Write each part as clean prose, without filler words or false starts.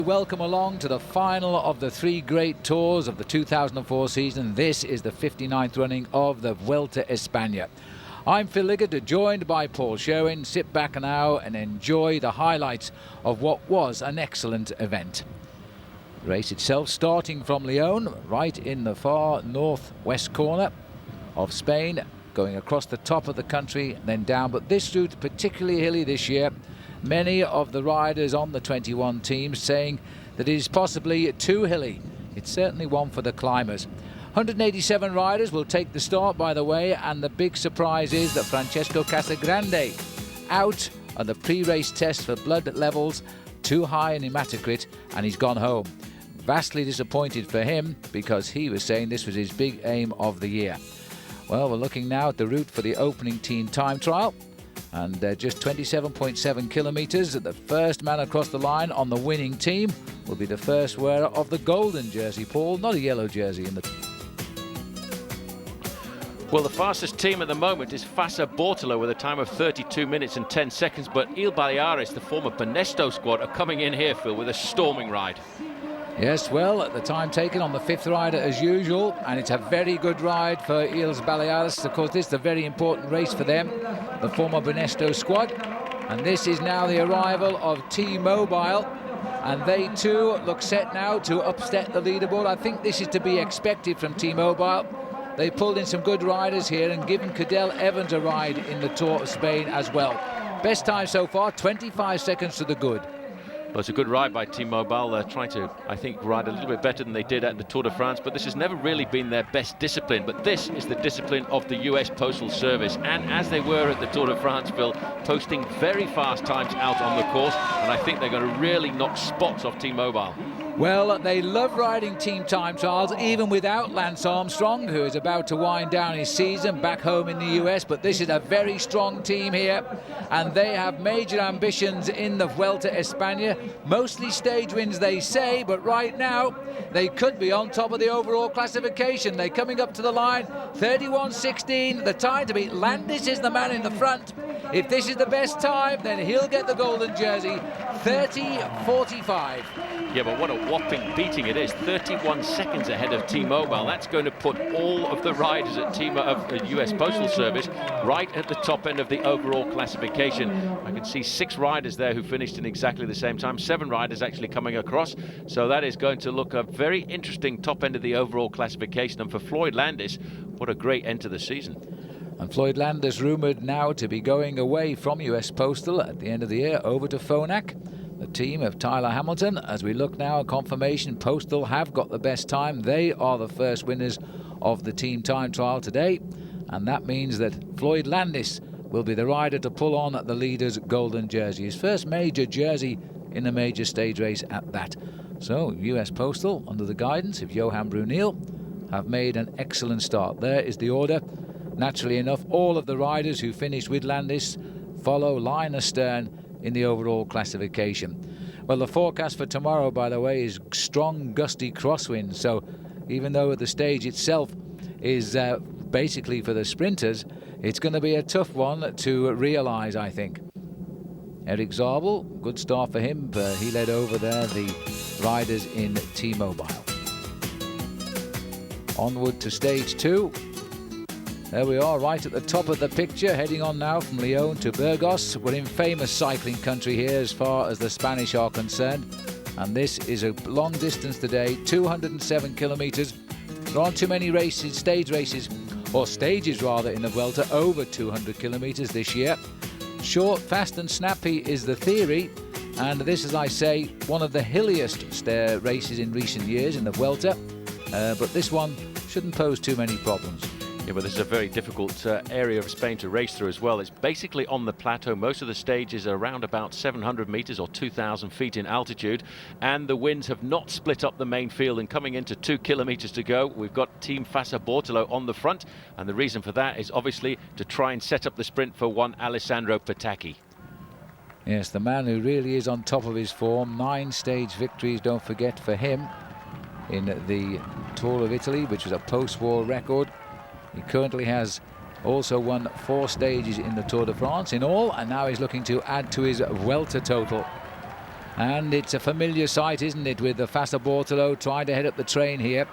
Welcome along to the final of the three great tours of the 2004 season. This is the 59th running of the Vuelta España. I'm Phil Liggett, joined by Paul Sherwin. Sit back now and enjoy the highlights of what was an excellent event. The race itself starting from León, right in the far northwest corner of Spain, going across the top of the country, then down. But this route particularly hilly this year. Many of the riders on the 21 teams saying that it is possibly too hilly. It's certainly one for the climbers. 187 riders will take the start, by the way, and the big surprise is that Francesco Casagrande out on the pre-race test for blood levels too high in hematocrit, and he's gone home. Vastly disappointed for him, because he was saying this was his big aim of the year. Well, we're looking now at the route for the opening team time trial. And just 27.7 kilometres. The first man across the line on the winning team will be the first wearer of the golden jersey, Paul, not a yellow jersey in the... Well, the fastest team at the moment is Fassa Bortolo with a time of 32 minutes and 10 seconds. But Il Baleares, the former Banesto squad, are coming in here, Phil, with a storming ride. Yes, well, the time taken on the fifth rider as usual, and it's a very good ride for Il Baleares. Of course, this is a very important race for them, the former Banesto squad. And this is now the arrival of T-Mobile, and they too look set now to upset the leaderboard. I think this is to be expected from T-Mobile. They pulled in some good riders here and given Cadel Evans a ride in the Tour of Spain as well. Best time so far, 25 seconds to the good. Well, it's a good ride by T-Mobile. They're trying to, I think, ride a little bit better than they did at the Tour de France, but this has never really been their best discipline. But this is the discipline of the US Postal Service, and as they were at the Tour de France, Phil, posting very fast times out on the course, and I think they're going to really knock spots off T-Mobile. Well, they love riding team time trials, even without Lance Armstrong, who is about to wind down his season back home in the US. But this is a very strong team here, and they have major ambitions in the Vuelta España. Mostly stage wins, they say, but right now they could be on top of the overall classification. They're coming up to the line, 31.16. The time to beat. Landis is the man in the front. If this is the best time, then he'll get the golden jersey, 30.45. Yeah, but what a whopping beating it is. 31 seconds ahead of T-Mobile. That's going to put all of the riders at the US Postal Service right at the top end of the overall classification. I can see 6 riders there who finished in exactly the same time. 7 riders actually coming across. So that is going to look a very interesting top end of the overall classification. And for Floyd Landis, what a great end to the season. And Floyd Landis rumoured now to be going away from US Postal at the end of the year over to Phonak, the team of Tyler Hamilton. As we look now at confirmation, Postal have got the best time. They are the first winners of the team time trial today, and that means that Floyd Landis will be the rider to pull on the leader's golden jersey, his first major jersey in a major stage race at that. So US Postal, under the guidance of Johan Brunel, have made an excellent start. There is the order. Naturally enough, all of the riders who finished with Landis follow line astern in the overall classification. Well, the forecast for tomorrow, by the way, is strong gusty crosswinds. So even though the stage itself is basically for the sprinters, it's going to be a tough one to realise, I think. Erik Zabel, good start for him. He led over there the riders in T-Mobile. Onward to stage 2. There we are, right at the top of the picture, heading on now from León to Burgos. We're in famous cycling country here as far as the Spanish are concerned. And this is a long distance today, 207 kilometres. There aren't too many races, stages rather, in the Vuelta, over 200 kilometres this year. Short, fast and snappy is the theory. And this, as I say, one of the hilliest races in recent years in the Vuelta. But this one shouldn't pose too many problems. Yeah, but this is a very difficult area of Spain to race through as well. It's basically on the plateau. Most of the stages are around about 700 meters or 2,000 feet in altitude, and the winds have not split up the main field. And coming into 2 kilometers to go, we've got Team Fassa Bortolo on the front, and the reason for that is obviously to try and set up the sprint for one Alessandro Petacchi. Yes, the man who really is on top of his form. 9 stage victories, don't forget, for him in the Tour of Italy, which was a post-war record. He currently has also won 4 stages in the Tour de France in all, and now he's looking to add to his Vuelta total. And it's a familiar sight, isn't it, with the Fassa Bortolo trying to head up the train here.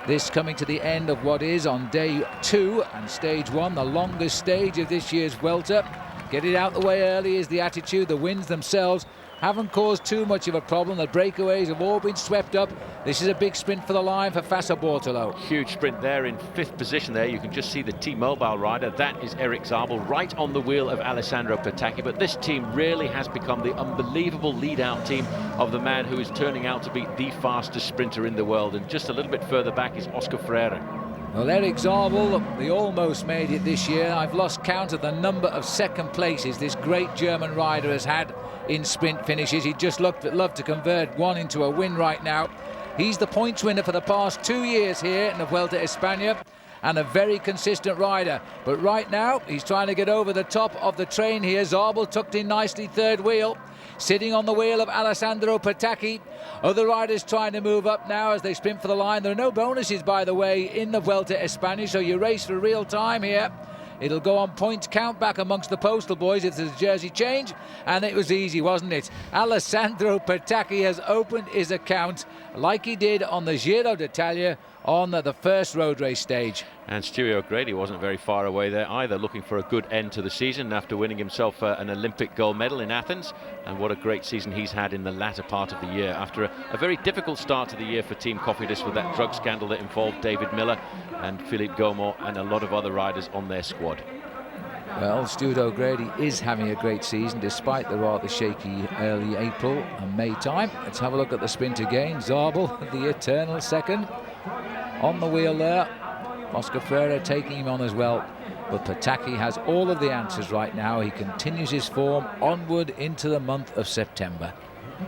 This coming to the end of what is on day 2 and stage 1, the longest stage of this year's Vuelta. Get it out the way early is the attitude. The winds themselves haven't caused too much of a problem. The breakaways have all been swept up. This is a big sprint for the line for Fassa Bortolo. Huge sprint there in 5th position there. You can just see the T-Mobile rider. That is Erik Zabel right on the wheel of Alessandro Petacchi. But this team really has become the unbelievable lead-out team of the man who is turning out to be the fastest sprinter in the world. And just a little bit further back is Oscar Freire. Well, Erik Zabel, he almost made it this year. I've lost count of the number of second places this great German rider has had in sprint finishes. He'd just loved to convert one into a win right now. He's the points winner for the past 2 years here in the Vuelta España, and a very consistent rider. But right now, he's trying to get over the top of the train here. Zabel tucked in nicely, third wheel. Sitting on the wheel of Alessandro Petacchi. Other riders trying to move up now as they sprint for the line. There are no bonuses, by the way, in the Vuelta España, so you race for real time here. It'll go on points count back amongst the postal boys if there's a jersey change, and it was easy, wasn't it? Alessandro Petacchi has opened his account like he did on the Giro d'Italia on the first road race stage. And Stewie O'Grady wasn't very far away there either, looking for a good end to the season after winning himself an Olympic gold medal in Athens. And what a great season he's had in the latter part of the year after a very difficult start to the year for Team Cofidis with that drug scandal that involved David Miller and Philippe Gaumont and a lot of other riders on their squad. Well, Stuart O'Grady is having a great season despite the rather shaky early April and May time. Let's have a look at the sprint again. Zabel, the eternal second, on the wheel there. Oscar Freire taking him on as well. But Petacchi has all of the answers right now. He continues his form onward into the month of September.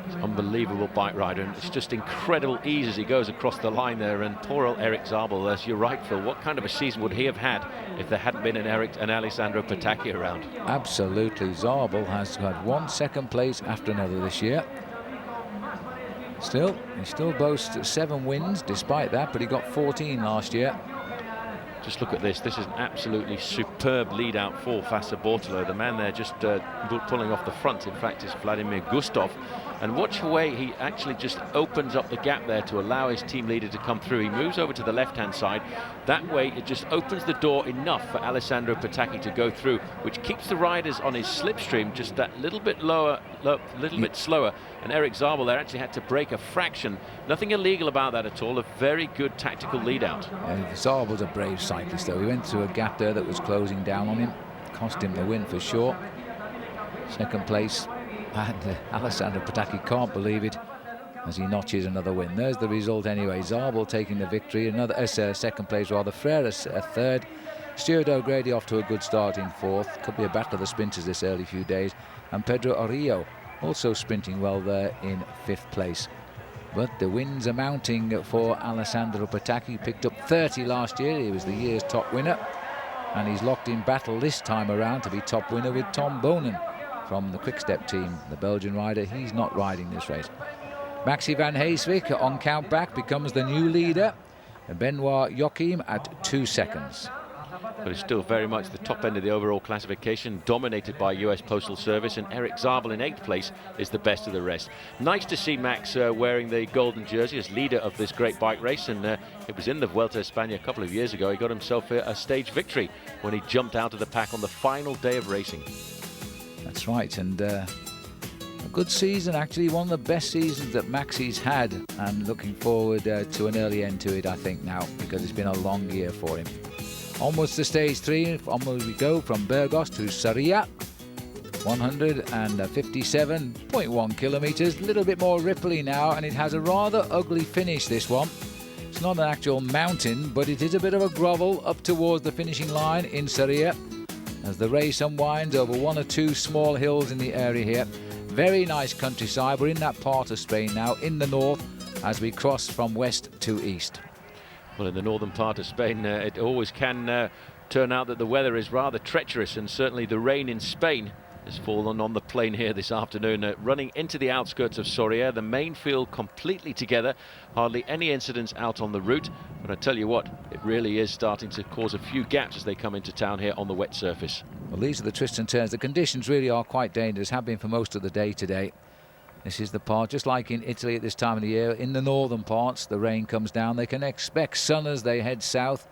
He's an unbelievable bike rider, and it's just incredible ease as he goes across the line there. And poor old Erik Zabel, as you're right, Phil, what kind of a season would he have had if there hadn't been an Alessandro Petacchi around? Absolutely. Zabel has had 1 second place after another this year. He still boasts 7 wins despite that, but he got 14 last year. Just look at this. This is an absolutely superb lead out for Fassa Bortolo. The man there just pulling off the front, in fact, is Vladimir Gustov. And watch the way he actually just opens up the gap there to allow his team leader to come through. He moves over to the left-hand side. That way, it just opens the door enough for Alessandro Petacchi to go through, which keeps the riders on his slipstream just that little bit lower, bit slower. And Erik Zabel there actually had to break a fraction. Nothing illegal about that at all. A very good tactical lead out. Zabel's a brave cyclist, though. He went through a gap there that was closing down on him. Cost him the win for sure. Second place. And Alessandro Petacchi can't believe it as he notches another win. There's the result anyway. Zabel taking the victory, another second place rather. Freire a third. Stuart O'Grady off to a good start in 4th. Could be a battle of the sprinters this early few days. And Pedro Orillo also sprinting well there in 5th place. But the wins are mounting for Alessandro Petacchi. Picked up 30 last year. He was the year's top winner. And he's locked in battle this time around to be top winner with Tom Bonen from the Quick-Step team. The Belgian rider, he's not riding this race. Maxi van Heeswijk on count back becomes the new leader. Benoit Joachim at 2 seconds. But it's still very much the top end of the overall classification, dominated by US Postal Service, and Erik Zabel in 8th place is the best of the rest. Nice to see Max wearing the golden jersey as leader of this great bike race, and it was in the Vuelta España a couple of years ago. He got himself a stage victory when he jumped out of the pack on the final day of racing. That's right, and a good season, actually one of the best seasons that Maxi's had, and looking forward to an early end to it, I think, now, because it's been a long year for him. Onwards to stage 3, onward we go from Burgos to Sarria, 157.1 kilometres, a little bit more ripply now, and it has a rather ugly finish, this one. It's not an actual mountain, but it is a bit of a grovel up towards the finishing line in Sarria, as the race unwinds over 1 or 2 small hills in the area here. Very nice countryside. We're in that part of Spain now, in the north, as we cross from west to east. Well, in the northern part of Spain, it always can turn out that the weather is rather treacherous, and certainly the rain in Spain has fallen on the plain here this afternoon, running into the outskirts of Soria, the main field completely together, hardly any incidents out on the route. But I tell you what, it really is starting to cause a few gaps as they come into town here on the wet surface. Well, these are the twists and turns. The conditions really are quite dangerous, have been for most of the day today. This is the part, just like in Italy at this time of the year, in the northern parts, the rain comes down. They can expect sun as they head south,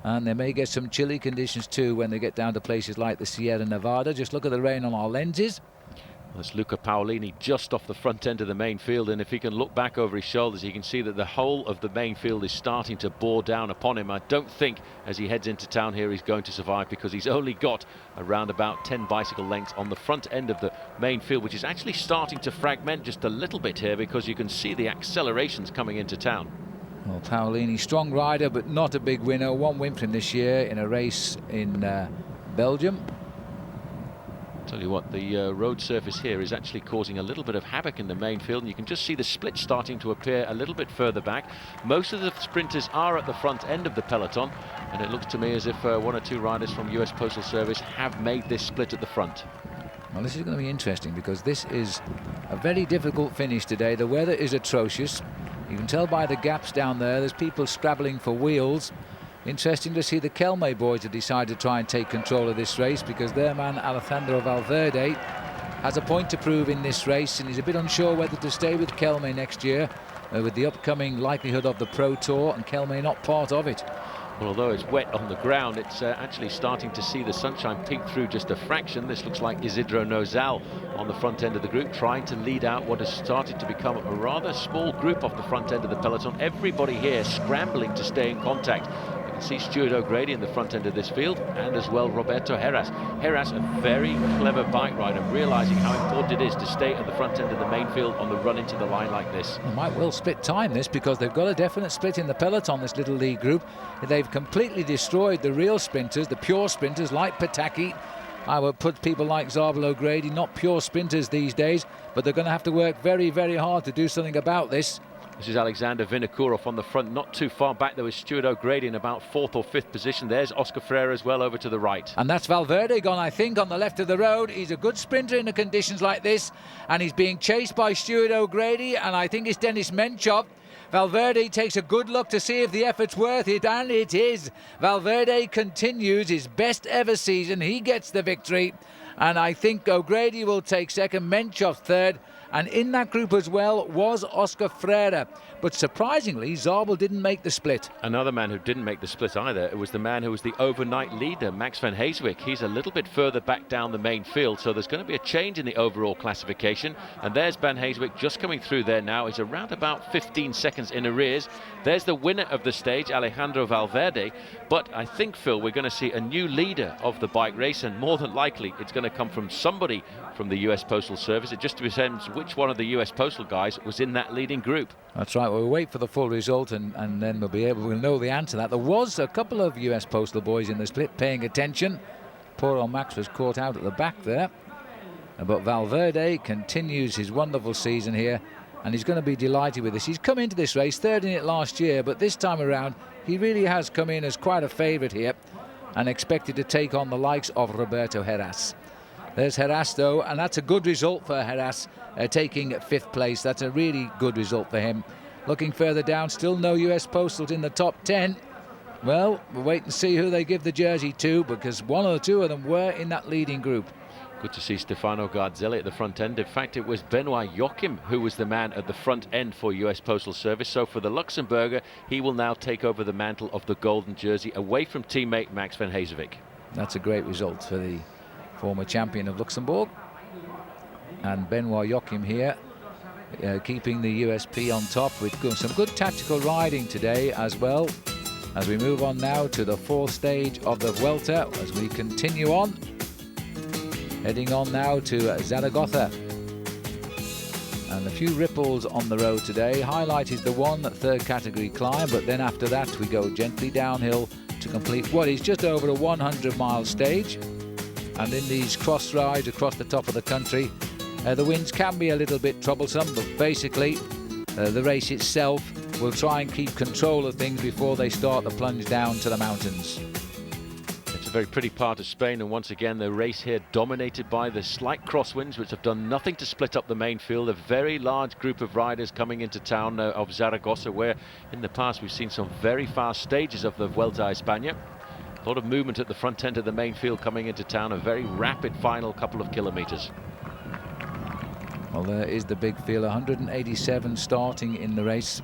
and they may get some chilly conditions too when they get down to places like the Sierra Nevada. Just look at the rain on our lenses. That's Luca Paolini just off the front end of the main field, and if he can look back over his shoulders, he can see that the whole of the main field is starting to bore down upon him. I don't think as he heads into town here he's going to survive, because he's only got around about 10 bicycle lengths on the front end of the main field, which is actually starting to fragment just a little bit here, because you can see the accelerations coming into town. Well, Paolini, strong rider, but not a big winner. One win for him this year in a race in Belgium. Tell you what, the road surface here is actually causing a little bit of havoc in the main field, and you can just see the split starting to appear a little bit further back. Most of the sprinters are at the front end of the peloton, and it looks to me as if one or two riders from US Postal Service have made this split at the front. Well, this is going to be interesting, because this is a very difficult finish today. The weather is atrocious. You can tell by the gaps down there, there's people scrabbling for wheels. Interesting to see the Kelme boys have decided to try and take control of this race, because their man Alessandro Valverde has a point to prove in this race, and he's a bit unsure whether to stay with Kelme next year with the upcoming likelihood of the Pro Tour, and Kelme not part of it. Well, although it's wet on the ground, it's actually starting to see the sunshine peek through just a fraction. This looks like Isidro Nozal on the front end of the group, trying to lead out what has started to become a rather small group off the front end of the peloton. Everybody here scrambling to stay in contact. See Stuart O'Grady in the front end of this field, and as well Roberto Heras. Heras, a very clever bike rider, realizing how important it is to stay at the front end of the main field on the run into the line like this. They might well split time this, because they've got a definite split in the peloton, this little league group. They've completely destroyed the real sprinters, the pure sprinters like Petacchi. I would put people like Zabel, O'Grady, not pure sprinters these days, but they're going to have to work very, very hard to do something about this. This is Alexander Vinokourov on the front, not too far back. There was Stuart O'Grady in about 4th or 5th position. There's Oscar Freire as well over to the right. And that's Valverde gone, I think, on the left of the road. He's a good sprinter in the conditions like this, and he's being chased by Stuart O'Grady, and I think it's Denis Menchov. Valverde takes a good look to see if the effort's worth it, and it is. Valverde continues his best ever season. He gets the victory, and I think O'Grady will take second, Menchov third. And in that group as well was Oscar Freire. But surprisingly, Zabel didn't make the split. Another man who didn't make the split either, it was the man who was the overnight leader, Max van Heeswijk. He's a little bit further back down the main field, so there's going to be a change in the overall classification. And there's Van Heeswijk just coming through there now. He's around about 15 seconds in arrears. There's the winner of the stage, Alejandro Valverde. But I think, Phil, we're going to see a new leader of the bike race, and more than likely it's going to come from somebody from the US Postal Service. It just depends which one of the US Postal guys was in that leading group. That's right. We'll wait for the full result, and then we'll know the answer to that. There was a couple of US Postal boys in the split paying attention. Poor old Max was caught out at the back there. But Valverde continues his wonderful season here, and he's going to be delighted with this. He's come into this race third in it last year, but this time around he really has come in as quite a favourite here, and expected to take on the likes of Roberto Heras. There's Heras though, and that's a good result for Heras, taking 5th place. That's a really good result for him. Looking further down, still no US Postals in the top 10. Well, we'll wait and see who they give the jersey to, because one or two of them were in that leading group. Good to see Stefano Garzelli at the front end. In fact, it was Benoit Joachim who was the man at the front end for US Postal Service. So for the Luxembourger, he will now take over the mantle of the golden jersey away from teammate Max van Heeswijk. That's a great result for the former champion of Luxembourg. And Benoit Joachim here, keeping the USP on top with some good tactical riding today as well. As we move on now to the 4th stage of the Vuelta, as we continue on. Heading on now to Zaragoza. And a few ripples on the road today. Highlight is the 3rd category climb, but then after that we go gently downhill to complete what is just over a 100-mile stage. And in these cross rides across the top of the country, the winds can be a little bit troublesome, but basically the race itself will try and keep control of things before they start the plunge down to the mountains. It's a very pretty part of Spain, and once again the race here dominated by the slight crosswinds, which have done nothing to split up the main field. A very large group of riders coming into town of Zaragoza, where in the past we've seen some very fast stages of the Vuelta a España. A lot of movement at the front end of the main field coming into town, a very rapid final couple of kilometres. Well, there is the big field, 187 starting in the race.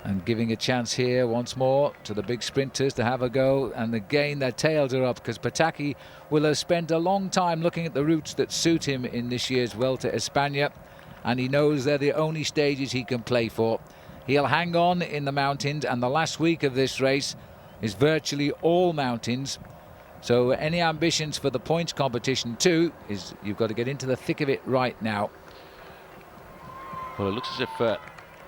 And giving a chance here once more to the big sprinters to have a go. And again, their tails are up because Petacchi will have spent a long time looking at the routes that suit him in this year's Vuelta España. And he knows they're the only stages he can play for. He'll hang on in the mountains, and the last week of this race is virtually all mountains. So any ambitions for the points competition too is you've got to get into the thick of it right now. Well, it looks as if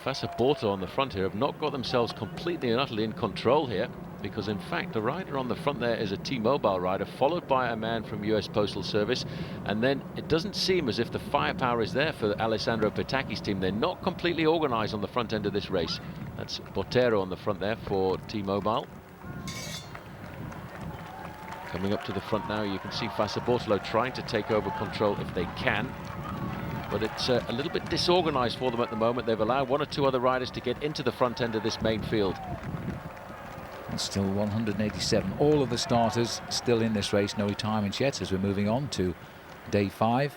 Fassa-Borto on the front here have not got themselves completely and utterly in control here, because in fact the rider on the front there is a T-Mobile rider, followed by a man from US Postal Service, and then it doesn't seem as if the firepower is there for Alessandro Petacchi's team. They're not completely organized on the front end of this race. That's Botero on the front there for T-Mobile. Coming up to the front now, you can see Fassa-Borto trying to take over control if they can. But it's a little bit disorganized for them at the moment. They've allowed one or two other riders to get into the front end of this main field. And still 187. All of the starters still in this race. No retirements yet as we're moving on to day 5.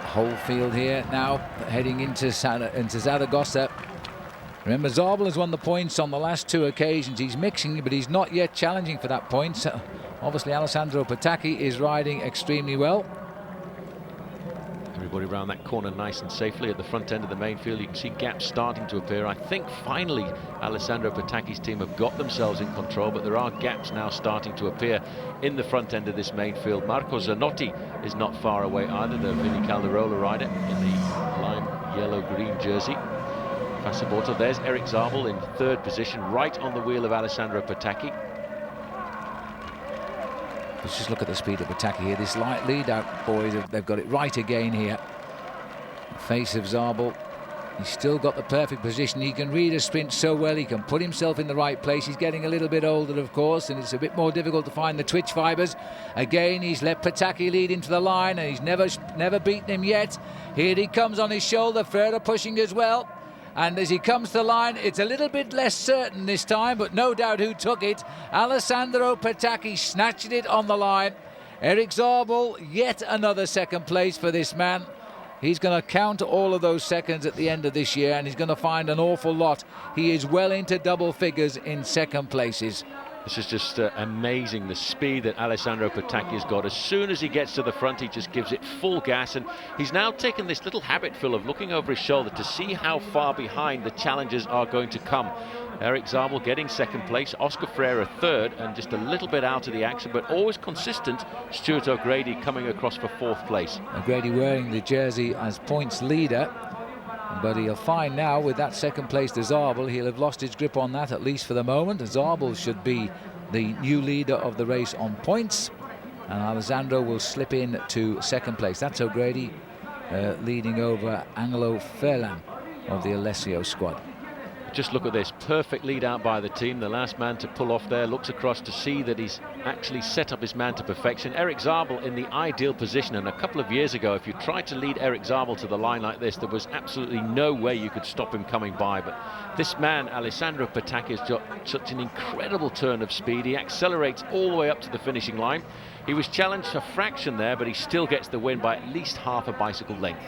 Whole field here now heading into Zaragoza. Remember, Zabel has won the points on the last 2 occasions. He's mixing, but he's not yet challenging for that point. So obviously, Alessandro Petacchi is riding extremely well. Everybody around that corner nice and safely at the front end of the main field. You can see gaps starting to appear. I think finally Alessandro Petacchi's team have got themselves in control, but there are gaps now starting to appear in the front end of this main field. Marco Zanotti is not far away either, the Vinny Calderola rider in the lime yellow-green jersey. Fassa-Borto, there's Erik Zabel in 3rd position, right on the wheel of Alessandro Petacchi. Let's just look at the speed of Petacchi here. This light lead out, boys, they've got it right again here. Face of Zabel. He's still got the perfect position. He can read a sprint so well. He can put himself in the right place. He's getting a little bit older, of course, and it's a bit more difficult to find the twitch fibers. Again, he's let Petacchi lead into the line, and he's never beaten him yet. Here he comes on his shoulder. Ferrer pushing as well. And as he comes to the line, it's a little bit less certain this time, but no doubt who took it. Alessandro Petacchi snatched it on the line. Erik Zabel, yet another 2nd place for this man. He's going to count all of those seconds at the end of this year, and he's going to find an awful lot. He is well into double figures in 2nd places. This is just amazing, the speed that Alessandro Petacchi has got. As soon as he gets to the front, he just gives it full gas, and he's now taken this little habit, Phil, of looking over his shoulder to see how far behind the challengers are going to come. Erik Zabel getting 2nd place, Oscar Freire 3rd, and just a little bit out of the action, but always consistent. Stuart O'Grady coming across for 4th place. O'Grady wearing the jersey as points leader, but he'll find now with that 2nd place to Zabel, he'll have lost his grip on that, at least for the moment. Zabel should be the new leader of the race on points, and Alessandro will slip in to 2nd place. That's O'Grady leading over Angelo Ferlan of the Alessio squad. Just look at this, perfect lead out by the team. The last man to pull off there looks across to see that he's actually set up his man to perfection. Erik Zabel in the ideal position, and a couple of years ago, if you tried to lead Erik Zabel to the line like this, there was absolutely no way you could stop him coming by. But this man, Alessandro Petacchi, has got such an incredible turn of speed. He accelerates all the way up to the finishing line. He was challenged a fraction there, but he still gets the win by at least half a bicycle length.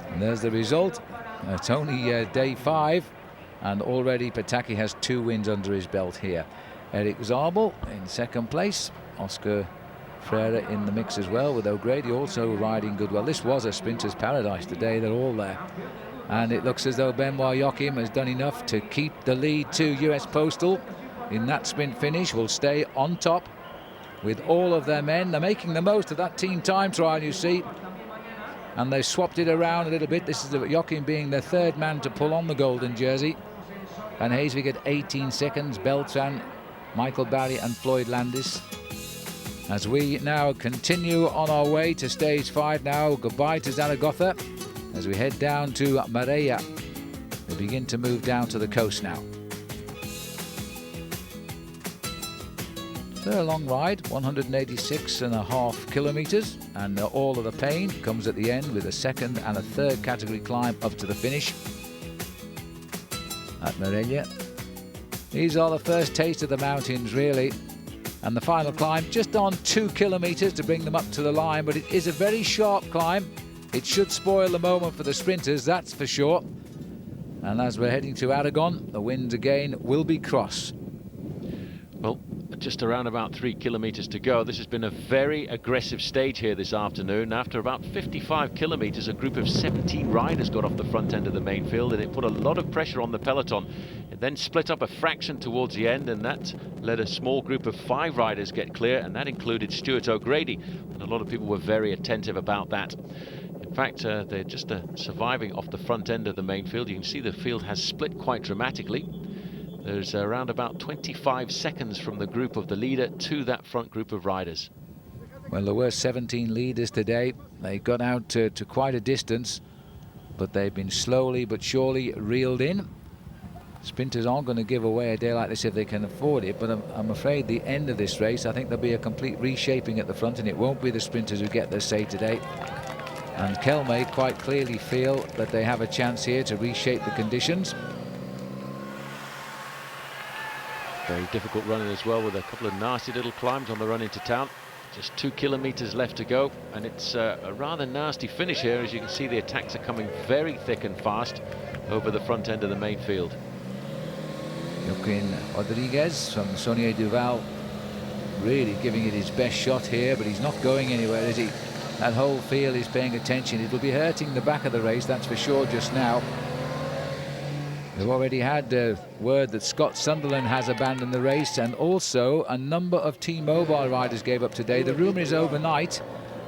And there's the result. It's only day 5, and already Petacchi has 2 wins under his belt here. Erik Zabel in 2nd place. Oscar Freire in the mix as well, with O'Grady also riding good well. This was a sprinter's paradise today. They're all there. And it looks as though Benoit Joachim has done enough to keep the lead to US Postal in that sprint finish. Will stay on top with all of their men. They're making the most of that team time trial, you see. And they've swapped it around a little bit. This is Joachim being the 3rd man to pull on the golden jersey. And Heeswijk at 18 seconds. Beltran, Michael Barry and Floyd Landis. As we now continue on our way to stage 5 now. Goodbye to Zaragoza. As we head down to Mareia. We begin to move down to the coast now. They're a long ride, 186.5 kilometers, and all of the pain comes at the end with a 2nd and a 3rd category climb up to the finish at Mareia. These are the first taste of the mountains, really. And the final climb just on 2 kilometres to bring them up to the line, but it is a very sharp climb. It should spoil the moment for the sprinters, that's for sure. And as we're heading to Aragon, the winds again will be cross. Well, just around about 3 kilometres to go. This has been a very aggressive stage here this afternoon. After about 55 kilometres, a group of 17 riders got off the front end of the main field, and it put a lot of pressure on the peloton. It then split up a fraction towards the end, and that let a small group of 5 riders get clear, and that included Stuart O'Grady, and a lot of people were very attentive about that. In fact, they're just surviving off the front end of the main field. You can see the field has split quite dramatically. There's around about 25 seconds from the group of the leader to that front group of riders. Well, there were 17 leaders today. They got out to quite a distance, but they've been slowly but surely reeled in. Sprinters aren't going to give away a day like this if they can afford it, but I'm afraid the end of this race, I think there'll be a complete reshaping at the front, and it won't be the sprinters who get their say today. And Kelme quite clearly feel that they have a chance here to reshape the conditions. Very difficult running as well, with a couple of nasty little climbs on the run into town. Just 2 kilometres left to go, and it's a rather nasty finish here. As you can see, the attacks are coming very thick and fast over the front end of the main field. Joaquin Rodriguez from Saunier Duval really giving it his best shot here, but he's not going anywhere, is he? That whole field is paying attention. It'll be hurting the back of the race, that's for sure, just now. We've already had word that Scott Sunderland has abandoned the race, and also a number of T-Mobile riders gave up today. The rumour is overnight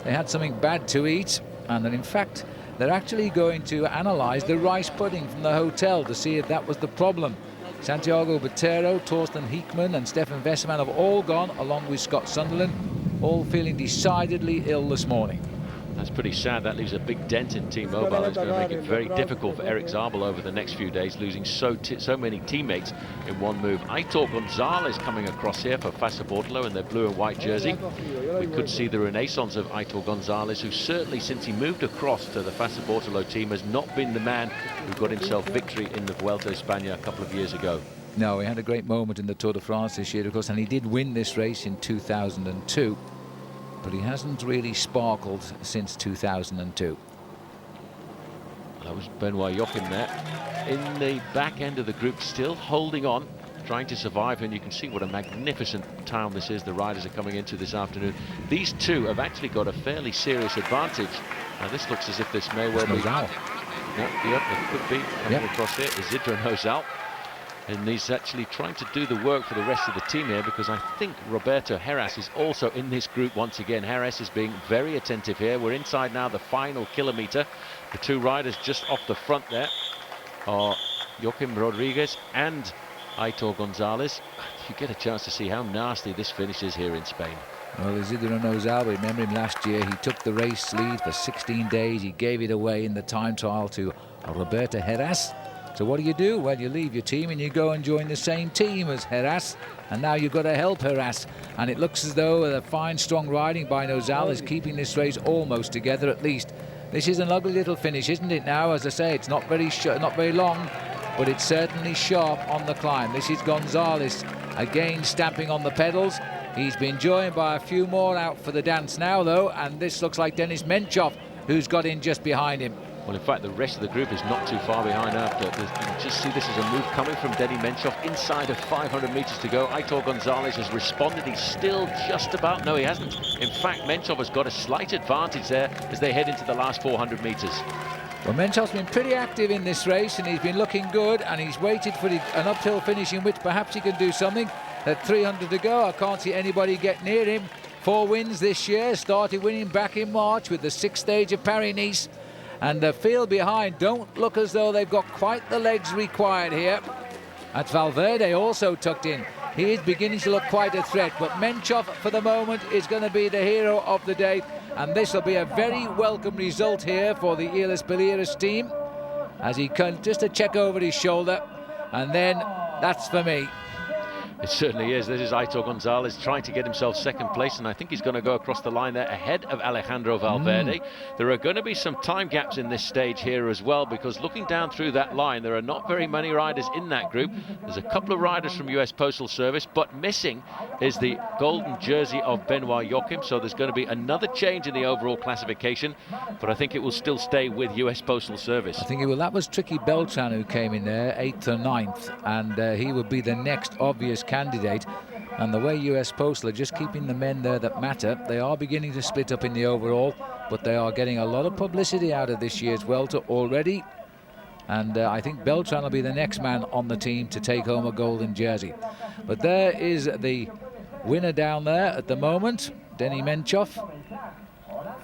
they had something bad to eat, and that in fact they're actually going to analyse the rice pudding from the hotel to see if that was the problem. Santiago Botero, Torsten Hickman and Stefan Vesseman have all gone, along with Scott Sunderland, all feeling decidedly ill this morning. That's pretty sad. That leaves a big dent in T-Mobile. It's going to make it very difficult for Erik Zabel over the next few days, losing so many teammates in one move. Aitor Gonzalez coming across here for Fassa Bortolo in their blue and white jersey. We could see the renaissance of Aitor Gonzalez, who certainly, since he moved across to the Fassa Bortolo team, has not been the man who got himself victory in the Vuelta España a couple of years ago. No, he had a great moment in the Tour de France this year, of course, and he did win this race in 2002. But he hasn't really sparkled since 2002. That was Benoit Joachim there in the back end of the group, still holding on, trying to survive, and you can see what a magnificent town this is the riders are coming into this afternoon. These two have actually got a fairly serious advantage. Now this looks as if this may well be... Nozal. Yep, it could be coming across here. Isidro Nozal. And he's actually trying to do the work for the rest of the team here, because I think Roberto Heras is also in this group once again. Heras is being very attentive here. We're inside now the final kilometre. The two riders just off the front there are Joaquim Rodriguez and Aitor Gonzalez. You get a chance to see how nasty this finish is here in Spain. Well, Isidro Nozal, remember him last year, he took the race lead for 16 days. He gave it away in the time trial to Roberto Heras. So what do? Well, you leave your team and you go and join the same team as Heras, and now you've got to help Heras. And it looks as though the fine, strong riding by Nozal is keeping this race almost together at least. This is an ugly little finish, isn't it now? As I say, it's not very long, but it's certainly sharp on the climb. This is Gonzalez again stamping on the pedals. He's been joined by a few more out for the dance now, though, and this looks like Denis Menchov, who's got in just behind him. Well, in fact, the rest of the group is not too far behind after. You can just see this is a move coming from Denis Menchov inside of 500 metres to go. Aitor Gonzalez has responded. He's still just about... No, he hasn't. In fact, Menchov has got a slight advantage there as they head into the last 400 metres. Well, Menchov's been pretty active in this race, and he's been looking good, and he's waited for an uphill finish in which perhaps he can do something. At 300 to go, I can't see anybody get near him. 4 wins this year, started winning back in March with the 6th stage of Paris-Nice. And the field behind don't look as though they've got quite the legs required here. At Valverde also tucked in. He is beginning to look quite a threat, but Menchov for the moment is going to be the hero of the day, and this will be a very welcome result here for the Illes Baleares team, as he can just a check over his shoulder, and then that's for me. It certainly is. This is Aitor Gonzalez trying to get himself second place, and I think he's going to go across the line there ahead of Alejandro Valverde. There are going to be some time gaps in this stage here as well, because looking down through that line, there are not very many riders in that group. There's a couple of riders from US Postal Service, but missing is the golden jersey of Benoit Joachim, so there's going to be another change in the overall classification, but I think it will still stay with US Postal Service. I think it will. That was Tricky Beltran who came in there, 8th or 9th, and he would be the next obvious candidate. And the way US Postal are just keeping the men there that matter, they are beginning to split up in the overall, but they are getting a lot of publicity out of this year's Vuelta already. And I think Beltran will be the next man on the team to take home a golden jersey. But there is the winner down there at the moment, Denny Menchov.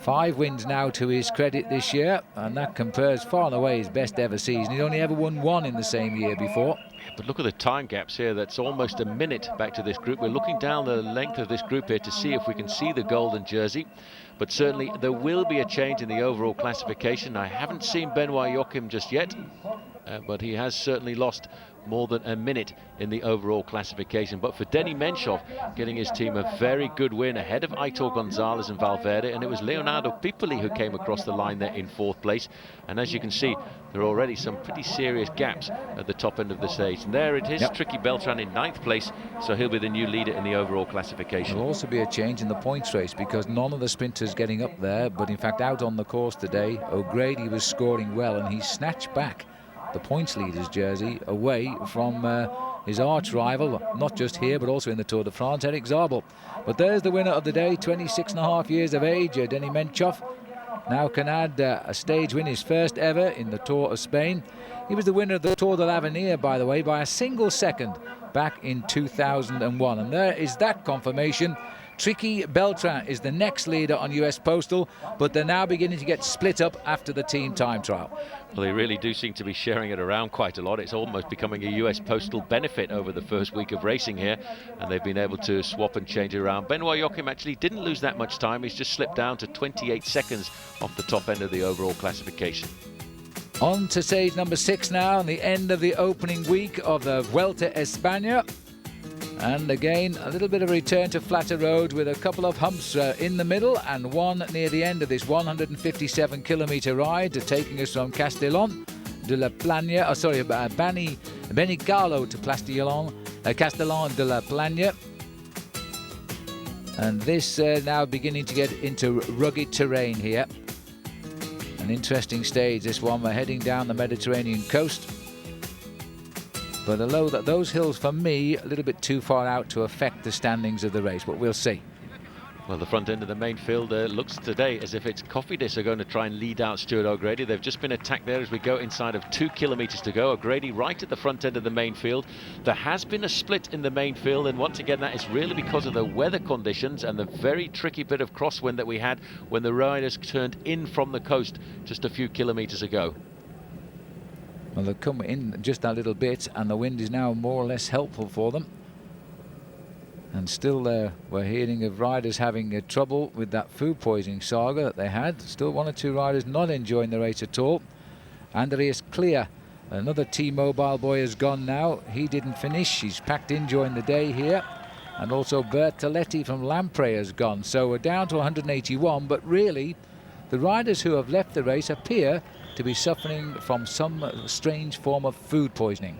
5 wins now to his credit this year, and that compares far and away his best ever season. He'd only ever won 1 in the same year before. But look at the time gaps here. That's almost a minute back to this group. We're looking down the length of this group here to see if we can see the golden jersey. But certainly there will be a change in the overall classification. I haven't seen Benoit Joachim just yet, but he has certainly lost more than a minute in the overall classification. But for Denny Menchov, getting his team a very good win ahead of Aitor Gonzalez and Valverde, and it was Leonardo Pipoli who came across the line there in 4th place. And as you can see, there are already some pretty serious gaps at the top end of the stage. And there it is, Tricky Beltran in 9th place, so he'll be the new leader in the overall classification. There'll also be a change in the points race, because none of the sprinters getting up there, but in fact out on the course today, O'Grady was scoring well, and he snatched back the points leader's jersey away from his arch rival, not just here but also in the Tour de France, Erik Zabel. But there's the winner of the day, 26.5 years of age, Denny Menchov. Now can add a stage win, his first ever in the Tour of Spain. He was the winner of the Tour de l'Avenir, by the way, by a single second back in 2001. And there is that confirmation. Tricky Beltran is the next leader on US Postal, but they're now beginning to get split up after the team time trial. Well, they really do seem to be sharing it around quite a lot. It's almost becoming a US Postal benefit over the first week of racing here, and they've been able to swap and change it around. Benoit Joachim actually didn't lose that much time. He's just slipped down to 28 seconds off the top end of the overall classification. On to stage number 6 now, and the end of the opening week of the Vuelta España. And again, a little bit of a return to flatter roads with a couple of humps in the middle and one near the end of this 157-kilometre ride, taking us from Castellón de la Plana, Benicarlo to Castellón de la Plana. And this now beginning to get into rugged terrain here. An interesting stage, this one. We're heading down the Mediterranean coast. But although those hills, for me, a little bit too far out to affect the standings of the race, but we'll see. Well, the front end of the main field looks today as if it's Cofidis are going to try and lead out Stuart O'Grady. They've just been attacked there as we go inside of 2 kilometres to go. O'Grady right at the front end of the main field. There has been a split in the main field, and once again that is really because of the weather conditions and the very tricky bit of crosswind that we had when the riders turned in from the coast just a few kilometres ago. Well, they've come in just a little bit, and the wind is now more or less helpful for them. And still we're hearing of riders having trouble with that food poisoning saga that they had. Still 1 or 2 riders not enjoying the race at all. Andreas Clear, another T-Mobile boy, has gone now. He didn't finish. He's packed in during the day here. And also Bertoletti from Lampre has gone. So we're down to 181, but really the riders who have left the race appear to be suffering from some strange form of food poisoning.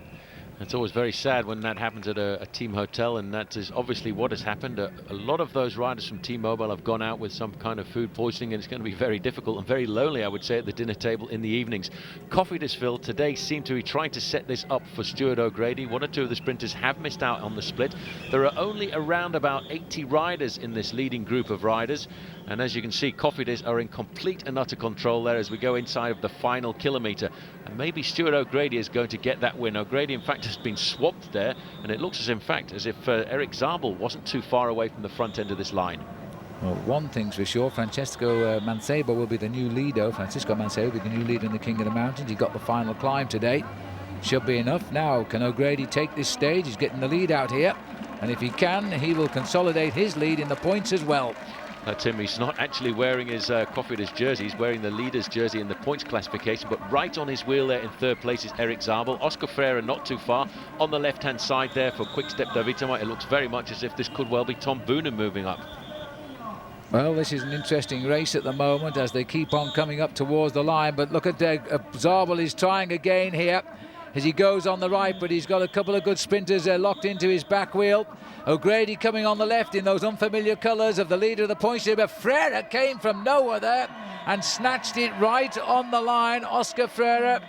It's always very sad when that happens at a team hotel, and that is obviously what has happened. A lot of those riders from T-Mobile have gone out with some kind of food poisoning, and it's going to be very difficult and very lonely, I would say, at the dinner table in the evenings. Cofidisville today seemed to be trying to set this up for Stuart O'Grady. 1 or 2 of the sprinters have missed out on the split. There are only around about 80 riders in this leading group of riders, and as you can see, Cofidis are in complete and utter control there as we go inside of the final kilometre. And maybe Stuart O'Grady is going to get that win. O'Grady, in fact, has been swapped there, and it looks as if Erik Zabel wasn't too far away from the front end of this line. Well, one thing's for sure, Francisco Mancebo will be the new leader. Francisco Mancebo will be the new leader in the King of the Mountains. He got the final climb today. Should be enough. Now, can O'Grady take this stage? He's getting the lead out here. And if he can, he will consolidate his lead in the points as well. Tim, he's not actually wearing his Cofidis jersey, he's wearing the leader's jersey in the points classification, but right on his wheel there in third place is Erik Zabel. Oscar Freire not too far. On the left-hand side there for Quick Step Davitama, it looks very much as if this could well be Tom Boonen moving up. Well, this is an interesting race at the moment as they keep on coming up towards the line, but look at Zabel is trying again here as he goes on the right, but he's got a couple of good sprinters locked into his back wheel. O'Grady coming on the left in those unfamiliar colours of the leader of the points here, but Freire came from nowhere there and snatched it right on the line. Oscar Freire,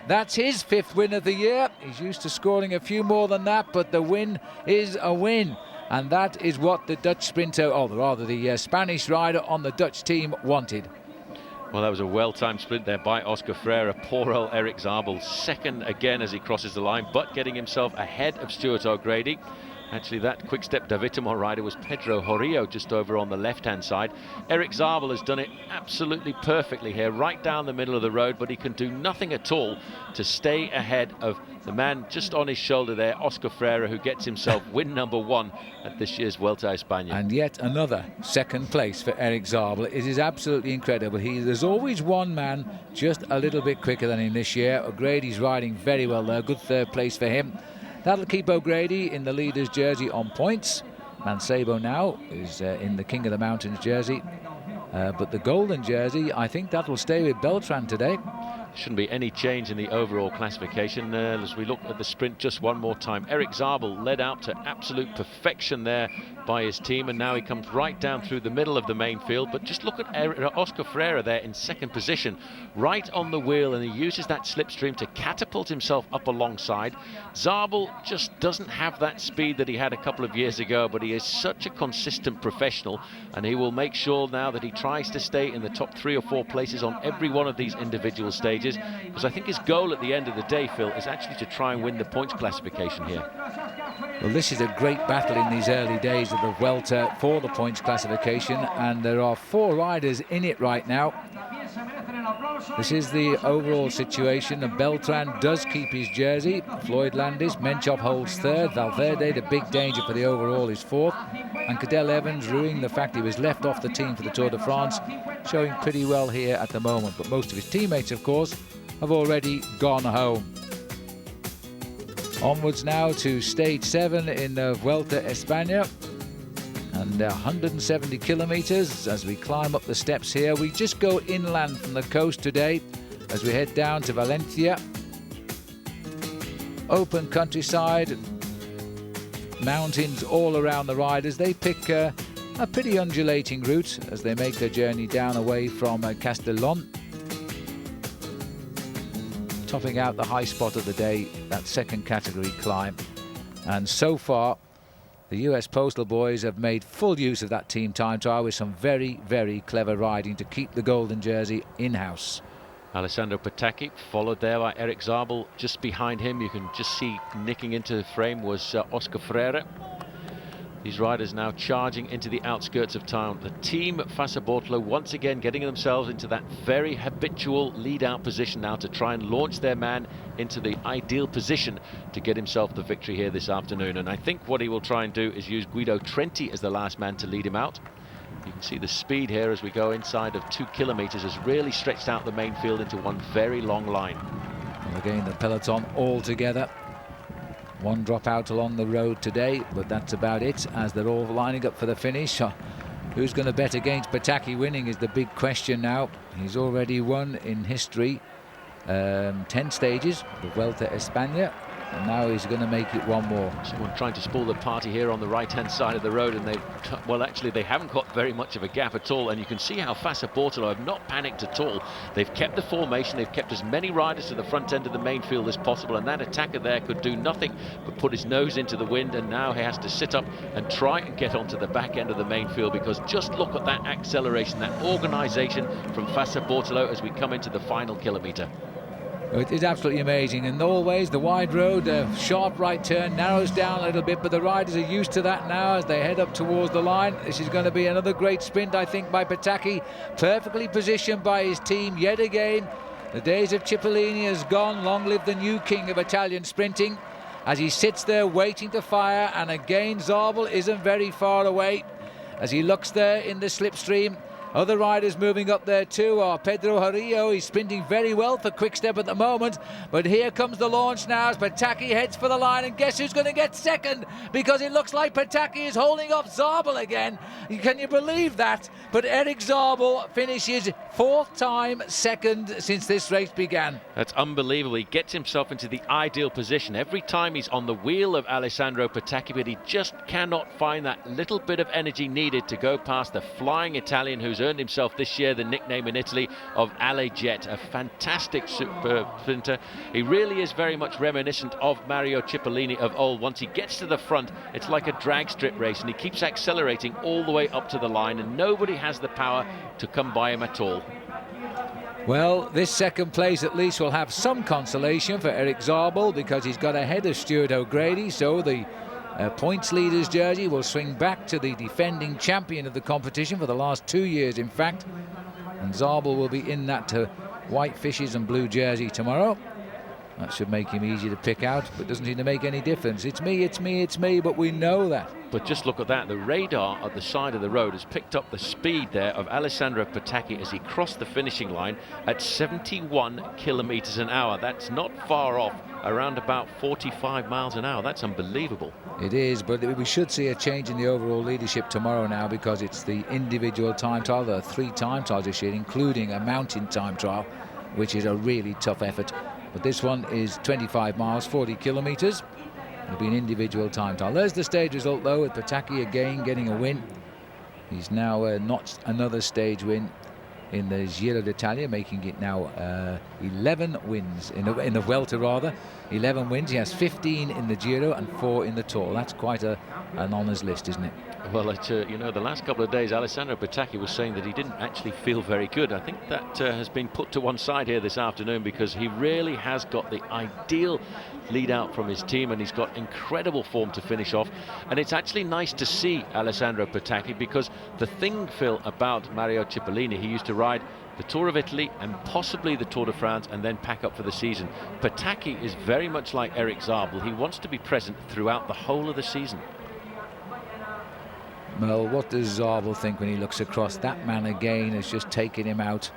that's his 5th win of the year. He's used to scoring a few more than that, but the win is a win. And that is what the Dutch sprinter, or rather the Spanish rider on the Dutch team wanted. Well, that was a well-timed sprint there by Oscar Freire. Poor old Erik Zabel, second again as he crosses the line, but getting himself ahead of Stuart O'Grady. Actually, that Quick Step Davitama rider was Pedro Horillo just over on the left-hand side. Erik Zabel has done it absolutely perfectly here, right down the middle of the road, but he can do nothing at all to stay ahead of the man just on his shoulder there, Oscar Freire, who gets himself win number 1 at this year's Vuelta a España. And yet another second place for Erik Zabel. It is absolutely incredible. There's always one man just a little bit quicker than him this year. O'Grady's riding very well there. Good third place for him. That'll keep O'Grady in the leader's jersey on points. Mancebo now is in the King of the Mountains jersey. But the golden jersey, I think that will stay with Beltran today. Shouldn't be any change in the overall classification as we look at the sprint just one more time. Erik Zabel led out to absolute perfection there by his team, and now he comes right down through the middle of the main field. But just look at Oscar Freire there in second position, right on the wheel, and he uses that slipstream to catapult himself up alongside. Zabel just doesn't have that speed that he had a couple of years ago, but he is such a consistent professional, and he will make sure now that he tries to stay in the top 3 or 4 places on every one of these individual stages. Because I think his goal at the end of the day, Phil, is actually to try and win the points classification here. Well, this is a great battle in these early days of the Vuelta for the points classification, and there are 4 riders in it right now. This is the overall situation, and Beltran does keep his jersey. Floyd Landis, Menchov holds 3rd. Valverde, the big danger for the overall, is 4th. And Cadel Evans, ruining the fact he was left off the team for the Tour de France, showing pretty well here at the moment. But most of his teammates, of course, have already gone home. Onwards now to stage 7 in the Vuelta a España. And 170 kilometers as we climb up the steps here. We just go inland from the coast today as we head down to Valencia. Open countryside, mountains all around the riders. They pick a pretty undulating route as they make their journey down away from Castellón. Topping out the high spot of the day, that second category climb. And so far, the US Postal Boys have made full use of that team time trial with some very, very clever riding to keep the golden jersey in-house. Alessandro Petacchi, followed there by Erik Zabel. Just behind him, you can just see nicking into the frame was Oscar Freire. These riders now charging into the outskirts of town. The team Fassa Bortolo once again getting themselves into that very habitual lead-out position now to try and launch their man into the ideal position to get himself the victory here this afternoon. And I think what he will try and do is use Guido Trenti as the last man to lead him out. You can see the speed here as we go inside of 2 kilometers has really stretched out the main field into one very long line. And again, the peloton all together. One drop out along the road today, but that's about it as they're all lining up for the finish. Who's going to bet against Petacchi winning is the big question now. He's already won in history 10 stages, the Vuelta a España, and now he's going to make it one more. Someone trying to spoil the party here on the right-hand side of the road, and well, actually they haven't got very much of a gap at all, and you can see how Fassa Bortolo have not panicked at all. They've kept the formation, they've kept as many riders to the front end of the main field as possible, and that attacker there could do nothing but put his nose into the wind, and now he has to sit up and try and get onto the back end of the main field, because just look at that acceleration, that organisation from Fassa Bortolo as we come into the final kilometre. It is absolutely amazing, and always the wide road, sharp right turn, narrows down a little bit, but the riders are used to that now as they head up towards the line. This is going to be another great sprint, I think, by Petacchi, perfectly positioned by his team yet again. The days of Cipollini has gone. Long live the new king of Italian sprinting, as he sits there waiting to fire, and again Zabel isn't very far away. as he looks there in the slipstream. Other riders moving up there too are Pedro Jarillo. He's sprinting very well for Quick-Step at the moment. But here comes the launch now as Petacchi heads for the line. And guess who's going to get second? Because it looks like Petacchi is holding off Zabel again. Can you believe that? But Erik Zabel finishes 4th time second since this race began. That's unbelievable. He gets himself into the ideal position every time he's on the wheel of Alessandro Petacchi, but he just cannot find that little bit of energy needed to go past the flying Italian who's earned himself this year the nickname in Italy of Ale Jet, a fantastic super sprinter. He really is very much reminiscent of Mario Cipollini of old. Once he gets to the front, it's like a drag strip race, and he keeps accelerating all the way up to the line, and nobody has the power to come by him at all. Well, this second place at least will have some consolation for Erik Zabel, because he's got ahead of Stuart O'Grady, so the points leaders jersey will swing back to the defending champion of the competition for the last 2 years, in fact. And Zabel will be in that white fishes and blue jersey tomorrow. That should make him easy to pick out, but doesn't seem to make any difference. It's me, it's me, it's me, but we know that. But just look at that. The radar at the side of the road has picked up the speed there of Alessandro Petacchi as he crossed the finishing line at 71 kilometers an hour. That's not far off, around about 45 miles an hour. That's unbelievable. It is, but we should see a change in the overall leadership tomorrow now, because it's the individual time trial. There are 3 time trials this year, including a mountain time trial, which is a really tough effort. But this one is 25 miles, 40 kilometers. It'll be an individual time trial. There's the stage result, though, with Petacchi again getting a win. He's now notched another stage win in the Giro d'Italia, making it now 11 wins in the Vuelta, rather. 11 wins. He has 15 in the Giro and 4 in the Tour. That's quite an honours list, isn't it? Well, you know, the last couple of days, Alessandro Petacchi was saying that he didn't actually feel very good. I think that has been put to one side here this afternoon, because he really has got the ideal lead out from his team, and he's got incredible form to finish off. And it's actually nice to see Alessandro Petacchi, because the thing, Phil, about Mario Cipollini, he used to ride the Tour of Italy and possibly the Tour de France and then pack up for the season. Petacchi is very much like Erik Zabel. He wants to be present throughout the whole of the season. Well, what does Zabel think when he looks across? That man again has just taken him out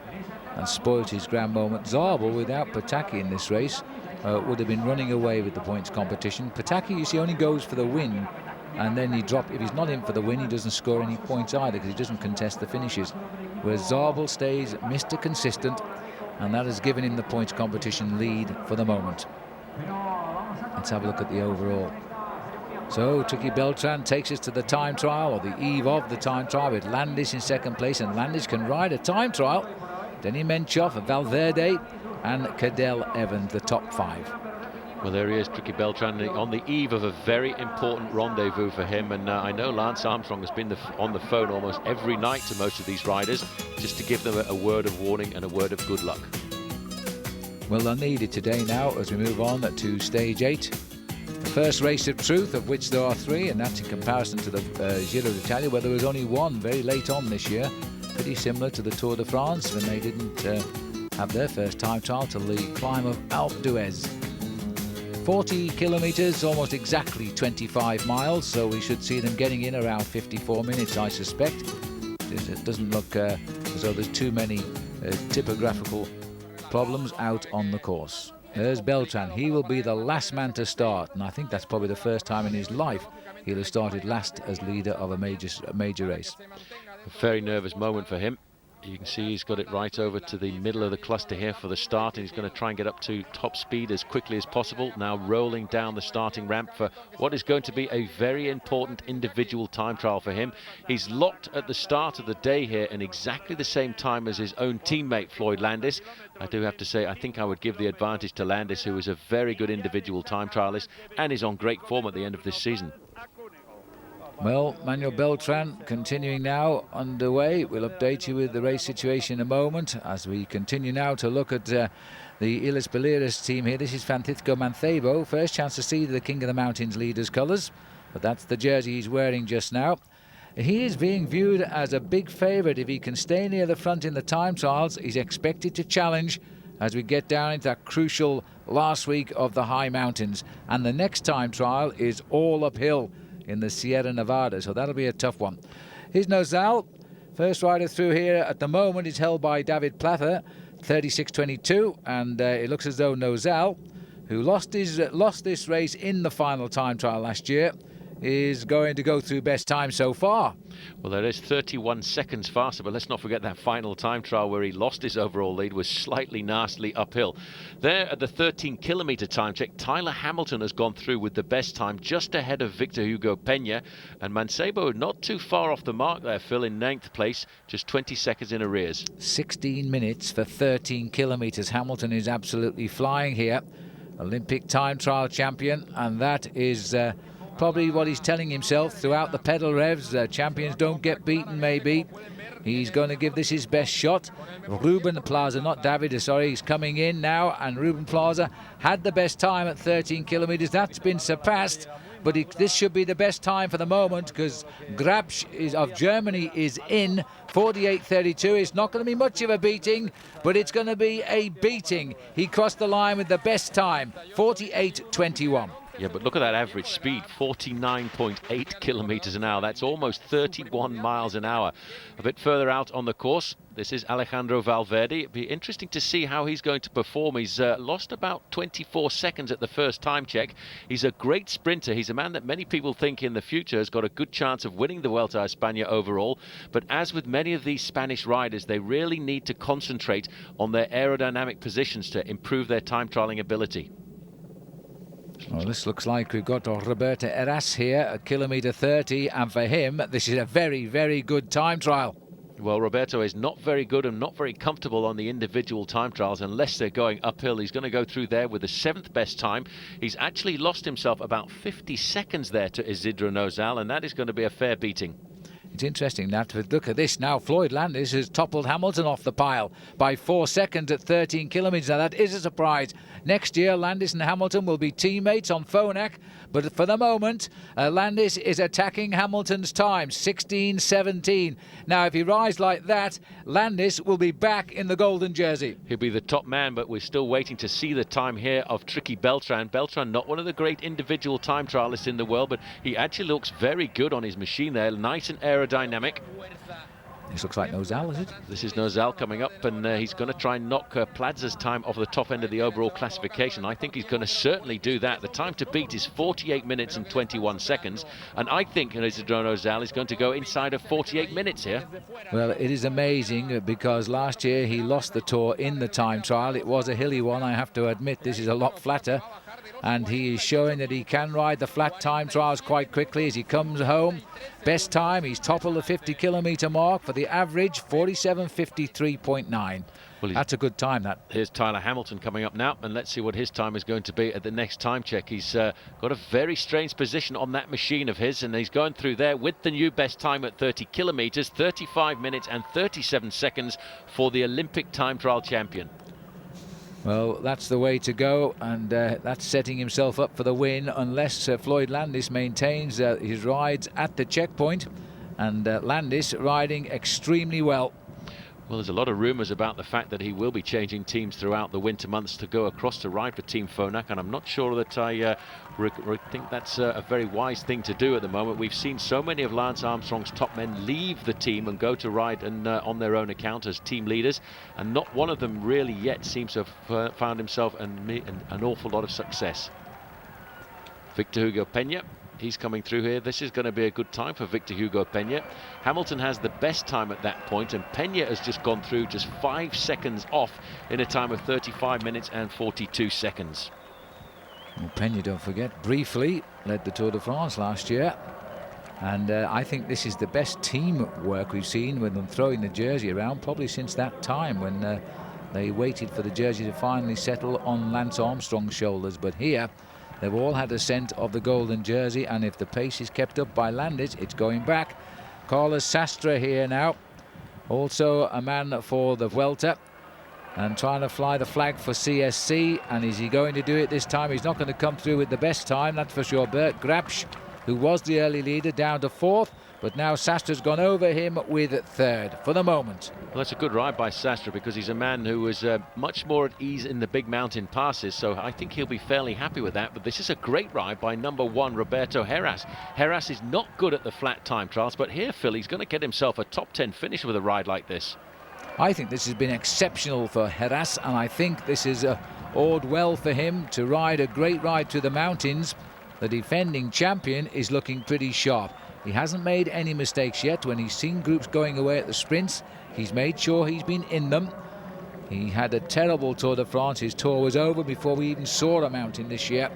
and spoilt his grand moment. Zabel, without Petacchi in this race, would have been running away with the points competition. Petacchi, you see, only goes for the win, and then if he's not in for the win, he doesn't score any points either, because he doesn't contest the finishes. Whereas Zabel stays Mr. Consistent, and that has given him the points competition lead for the moment. Let's have a look at the overall. So Tricky Beltran takes us to the time trial, or the eve of the time trial, with Landis in second place, and Landis can ride a time trial. Denny Menchov, Valverde and Cadel Evans, the top 5. Well, there he is, Tricky Beltran, on the eve of a very important rendezvous for him. And I know Lance Armstrong has been on the phone almost every night to most of these riders, just to give them a word of warning and a word of good luck. Well, they're needed today now as we move on to stage 8. The first race of truth, of which there are 3, and that's in comparison to the Giro d'Italia, where there was only 1 very late on this year. Pretty similar to the Tour de France, when they didn't have their first time trial till the climb of Alpe d'Huez. 40 kilometers, almost exactly 25 miles, so we should see them getting in around 54 minutes, I suspect. It doesn't look as though there's too many typographical problems out on the course. There's Beltran. He will be the last man to start, and I think that's probably the first time in his life he'll have started last as leader of a major race. A very nervous moment for him. You can see he's got it right over to the middle of the cluster here for the start, and he's going to try and get up to top speed as quickly as possible. Now rolling down the starting ramp for what is going to be a very important individual time trial for him. He's locked at the start of the day here in exactly the same time as his own teammate Floyd Landis. I do have to say, I think I would give the advantage to Landis, who is a very good individual time trialist and is on great form at the end of this season. Well, Manuel Beltran continuing now underway. We'll update you with the race situation in a moment as we continue now to look at the Illes Baleares team here. This is Francisco Mancebo. First chance to see the King of the Mountains leaders colours, but that's the jersey he's wearing just now. He is being viewed as a big favourite. If he can stay near the front in the time trials, he's expected to challenge as we get down into that crucial last week of the high mountains. And the next time trial is all uphill in the Sierra Nevada, so that'll be a tough one. Here's Nozal. First rider through here at the moment is held by David Plather, 36.22, and it looks as though Nozal, who lost this race in the final time trial last year, is going to go through best time so far. Well, there is 31 seconds faster, but let's not forget that final time trial where he lost his overall lead was slightly nastily uphill. There at the 13-kilometre time check, Tyler Hamilton has gone through with the best time, just ahead of Victor Hugo Peña, and Mancebo not too far off the mark there, Phil, in 9th place, just 20 seconds in arrears. 16 minutes for 13 kilometres. Hamilton is absolutely flying here. Olympic time trial champion, and that is probably what he's telling himself throughout the pedal revs. Champions don't get beaten, maybe. He's going to give this his best shot. Ruben Plaza, not David, sorry, he's coming in now, and Ruben Plaza had the best time at 13 kilometres. That's been surpassed, but this should be the best time for the moment, because Grabsch of Germany is in 48.32. It's not going to be much of a beating, but it's going to be a beating. He crossed the line with the best time, 48.21. Yeah, but look at that average speed, 49.8 kilometres an hour. That's almost 31 miles an hour. A bit further out on the course, this is Alejandro Valverde. It'd be interesting to see how he's going to perform. He's lost about 24 seconds at the first time check. He's a great sprinter. He's a man that many people think in the future has got a good chance of winning the Vuelta a España overall. But as with many of these Spanish riders, they really need to concentrate on their aerodynamic positions to improve their time trialling ability. Well, this looks like we've got Roberto Heras here at kilometre 30, and for him, this is a very, very good time trial. Well, Roberto is not very good and not very comfortable on the individual time trials unless they're going uphill. He's going to go through there with the 7th best time. He's actually lost himself about 50 seconds there to Isidro Nozal, and that is going to be a fair beating. It's interesting that, but look at this now. Floyd Landis has toppled Hamilton off the pile by 4 seconds at 13 kilometres. Now, that is a surprise. Next year, Landis and Hamilton will be teammates on Phonak, but for the moment, Landis is attacking Hamilton's time, 16.17. Now, if he rides like that, Landis will be back in the golden jersey. He'll be the top man, but we're still waiting to see the time here of Tricky Beltran. Beltran, not one of the great individual time trialists in the world, but he actually looks very good on his machine there, nice and aerodynamic. This looks like Nozal, is it? This is Nozal coming up, and he's going to try and knock Plaza's time off the top end of the overall classification. I think he's going to certainly do that. The time to beat is 48 minutes and 21 seconds, and I think Isidro Nozal is going to go inside of 48 minutes here. Well, it is amazing, because last year he lost the Tour in the time trial. It was a hilly one, I have to admit. This is a lot flatter, and he is showing that he can ride the flat time trials quite quickly as he comes home. Best time, he's toppled the 50-kilometre mark for the average, 47.53.9. Well, that's a good time, that. Here's Tyler Hamilton coming up now, and let's see what his time is going to be at the next time check. He's got a very strange position on that machine of his, and he's going through there with the new best time at 30 kilometres, 35 minutes and 37 seconds for the Olympic time trial champion. Well, that's the way to go, and that's setting himself up for the win unless Floyd Landis maintains his rides at the checkpoint, and Landis riding extremely well. Well, there's a lot of rumours about the fact that he will be changing teams throughout the winter months to go across to ride for Team Phonak, and I'm not sure that I think that's a very wise thing to do at the moment. We've seen so many of Lance Armstrong's top men leave the team and go to ride and on their own account as team leaders, and not one of them really yet seems to have found himself an awful lot of success. Victor Hugo Peña, he's coming through here. This is going to be a good time for Victor Hugo Peña. Hamilton has the best time at that point, and Peña has just gone through just 5 seconds off in a time of 35 minutes and 42 seconds. Well, Peña, don't forget, briefly led the Tour de France last year, and I think this is the best teamwork we've seen with them throwing the jersey around, probably since that time when they waited for the jersey to finally settle on Lance Armstrong's shoulders. But here, they've all had a scent of the golden jersey, and if the pace is kept up by Landis, it's going back. Carlos Sastre here now, also a man for the Vuelta, and trying to fly the flag for CSC. And is he going to do it this time? He's not going to come through with the best time, that's for sure. Bert Grabsch, who was the early leader, down to 4th, but now Sastra's gone over him with third for the moment. Well, that's a good ride by Sastra, because he's a man who was much more at ease in the big mountain passes, so I think he'll be fairly happy with that. But this is a great ride by number 1, Roberto Heras. Heras is not good at the flat time trials, but here, Phil, he's going to get himself a top 10 finish with a ride like this. I think this has been exceptional for Heras, and I think this is augured well for him to ride a great ride through the mountains. The defending champion is looking pretty sharp. He hasn't made any mistakes yet. When he's seen groups going away at the sprints, he's made sure he's been in them. He had a terrible Tour de France. His tour was over before we even saw a mountain this year.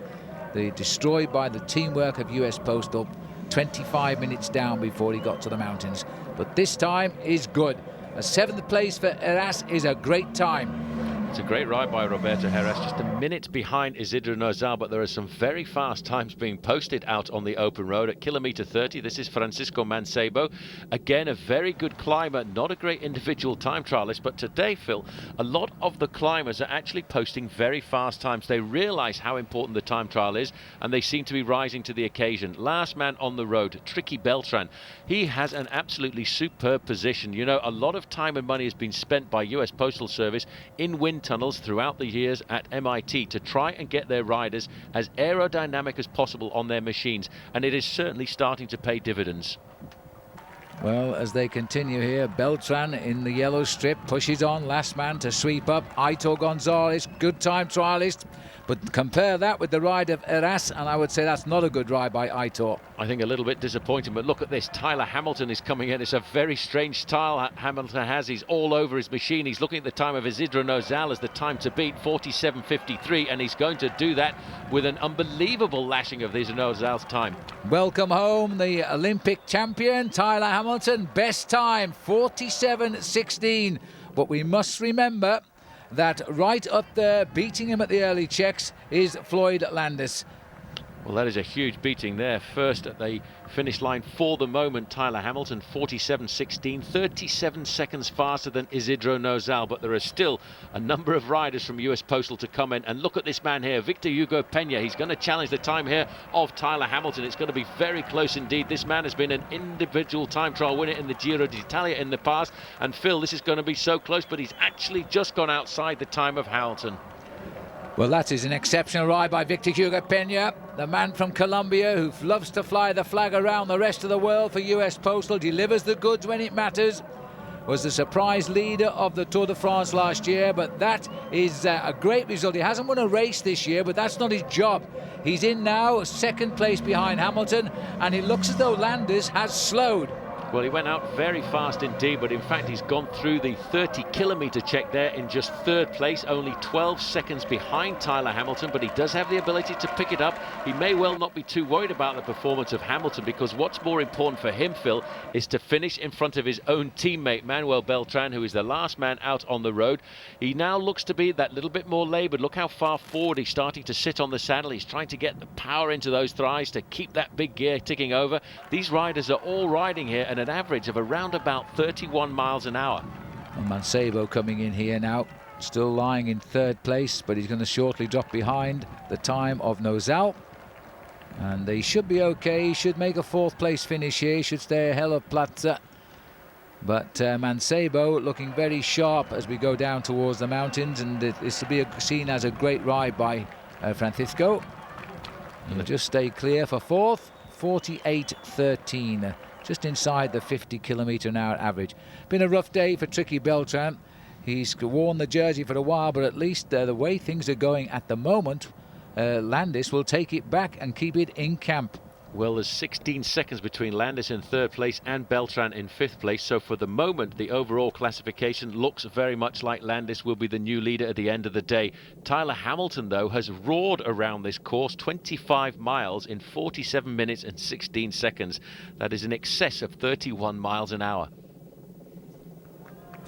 They're destroyed by the teamwork of US Postal. 25 minutes down before he got to the mountains. But this time is good. A 7th place for Heras is a great time. It's a great ride by Roberto Heras, just a minute behind Isidro Nozal, but there are some very fast times being posted out on the open road at kilometre 30. This is Francisco Mancebo. Again, a very good climber, not a great individual time trialist, but today, Phil, a lot of the climbers are actually posting very fast times. They realise how important the time trial is, and they seem to be rising to the occasion. Last man on the road, Tricky Beltran. He has an absolutely superb position. You know, a lot of time and money has been spent by US Postal Service in wind tunnels throughout the years at MIT to try and get their riders as aerodynamic as possible on their machines, and it is certainly starting to pay dividends. Well, as they continue here, Beltran in the yellow strip pushes on, last man to sweep up. Aitor Gonzalez, good time trialist, but compare that with the ride of Heras, and I would say that's not a good ride by Aitor. I think a little bit disappointing, but look at this. Tyler Hamilton is coming in. It's a very strange style Hamilton has. He's all over his machine. He's looking at the time of Isidro Nozal as the time to beat, 47.53, and he's going to do that with an unbelievable lashing of Isidro Nozal's time. Welcome home, the Olympic champion, Tyler Hamilton. Best time, 47.16. But we must remember that right up there, beating him at the early checks, is Floyd Landis. Well, that is a huge beating there. First at the finish line for the moment, Tyler Hamilton, 47.16, 37 seconds faster than Isidro Nozal, but there are still a number of riders from US Postal to come in. And look at this man here, Victor Hugo Peña. He's going to challenge the time here of Tyler Hamilton. It's going to be very close indeed. This man has been an individual time trial winner in the Giro d'Italia in the past. And Phil, this is going to be so close, but he's actually just gone outside the time of Hamilton. Well, that is an exceptional ride by Victor Hugo Peña, the man from Colombia who loves to fly the flag around the rest of the world for US Postal, delivers the goods when it matters, was the surprise leader of the Tour de France last year, but that is a great result. He hasn't won a race this year, but that's not his job. He's in now, 2nd place behind Hamilton, and it looks as though Landis has slowed. Well, he went out very fast indeed, but in fact he's gone through the 30-kilometre check there in just 3rd place, only 12 seconds behind Tyler Hamilton, but he does have the ability to pick it up. He may well not be too worried about the performance of Hamilton, because what's more important for him, Phil, is to finish in front of his own teammate, Manuel Beltran, who is the last man out on the road. He now looks to be that little bit more laboured. Look how far forward he's starting to sit on the saddle. He's trying to get the power into those thighs to keep that big gear ticking over. These riders are all riding here at an average of around about 31 miles an hour. And Mancebo coming in here now, still lying in 3rd place, but he's going to shortly drop behind the time of Nozal. And they should be okay. He should make a 4th place finish here. He should stay ahead of Platza. But Mancebo looking very sharp as we go down towards the mountains, and this will be seen as a great ride by Francisco. He'll just stay clear for 4th, 48.13. Just inside the 50-kilometre-an-hour average. Been a rough day for Tricky Beltran. He's worn the jersey for a while, but at least the way things are going at the moment, Landis will take it back and keep it in camp. Well, there's 16 seconds between Landis in 3rd place and Beltran in 5th place. So for the moment, the overall classification looks very much like Landis will be the new leader at the end of the day. Tyler Hamilton, though, has roared around this course, 25 miles in 47 minutes and 16 seconds. That is in excess of 31 miles an hour.